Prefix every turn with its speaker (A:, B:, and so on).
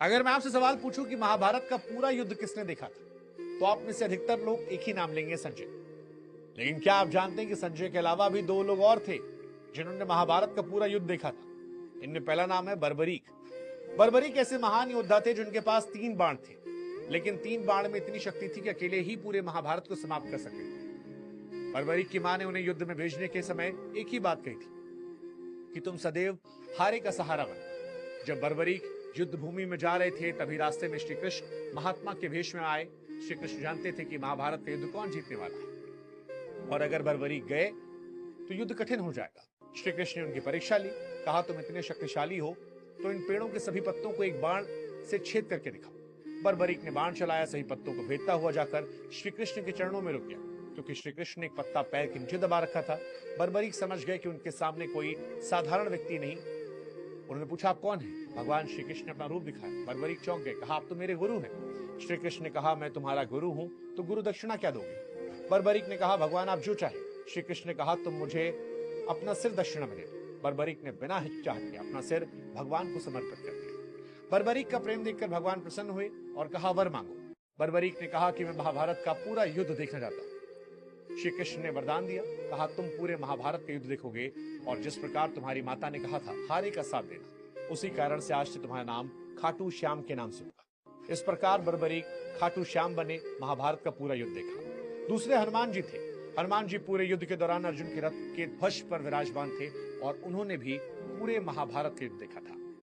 A: अगर मैं आपसे सवाल पूछूं कि महाभारत का पूरा युद्ध किसने देखा था, तो आप में से अधिकतर लोग एक ही नाम लेंगे, संजय। लेकिन क्या आप जानते हैं कि संजय के अलावा भी दो लोग और थे जिन्होंने महाभारत का पूरा युद्ध देखा था। इनमें पहला नाम है बर्बरीक। बर्बरीक ऐसे महान योद्धा थे जिनके पास 3 बाण थे, लेकिन 3 बाण में इतनी शक्ति थी कि अकेले ही पूरे महाभारत को समाप्त कर सके। बर्बरीक की मां ने उन्हें युद्ध में भेजने के समय एक ही बात कही थी कि तुम सदैव हारे का सहारा बनो। जब बर्बरीक युद्ध भूमि में जा रहे थे, तभी रास्ते में श्री कृष्ण महात्मा के भेष में आए। श्री कृष्ण जानते थे कि महाभारत का युद्ध कौन जीतने वाला है, और अगर बर्बरीक गए तो युद्ध कठिन हो जाएगा। श्री कृष्ण ने उनकी परीक्षा ली। कहा, तुम इतने शक्तिशाली हो तो इन पेड़ों के सभी पत्तों को एक बाण से छेद करके दिखाओ। बर्बरीक ने बाण चलाया, सभी पत्तों को भेदता हुआ जाकर श्री कृष्ण के चरणों में रुक गया। क्योंकि श्री कृष्ण ने एक पत्ता पैर के नीचे दबा रखा था, बर्बरीक समझ गए कि उनके सामने कोई साधारण व्यक्ति नहीं। उन्होंने पूछा, आप कौन हैं? भगवान श्री कृष्ण ने अपना रूप दिखाया। बर्बरीक चौंक गए। कहा, आप तो मेरे गुरु हैं। श्री कृष्ण ने कहा, मैं तुम्हारा गुरु हूं तो गुरु दक्षिणा क्या दोगे? बर्बरीक ने कहा, भगवान आप जो चाहे। श्री कृष्ण ने कहा, तुम मुझे अपना सिर दक्षिणा में दे दो। बर्बरीक ने बिना हिचकिचाहट के अपना सिर भगवान को समर्पित कर दिया। बर्बरीक का प्रेम देखकर भगवान प्रसन्न हुए और कहा, वर मांगो। बर्बरीक ने कहा कि मैं महाभारत का पूरा युद्ध देखना चाहता हूं। श्री कृष्ण ने वरदान दिया। कहा, तुम पूरे महाभारत का युद्ध देखोगे, और जिस प्रकार तुम्हारी माता ने कहा था हारे का साथ देना, उसी कारण से आज से तुम्हारा नाम खाटू श्याम के नाम से होगा। इस प्रकार बर्बरीक खाटू श्याम बने, महाभारत का पूरा युद्ध देखा। दूसरे हनुमान जी थे। हनुमान जी पूरे युद्ध के दौरान अर्जुन के रथ के ध्वज पर विराजमान थे, और उन्होंने भी पूरे महाभारत का युद्ध देखा था।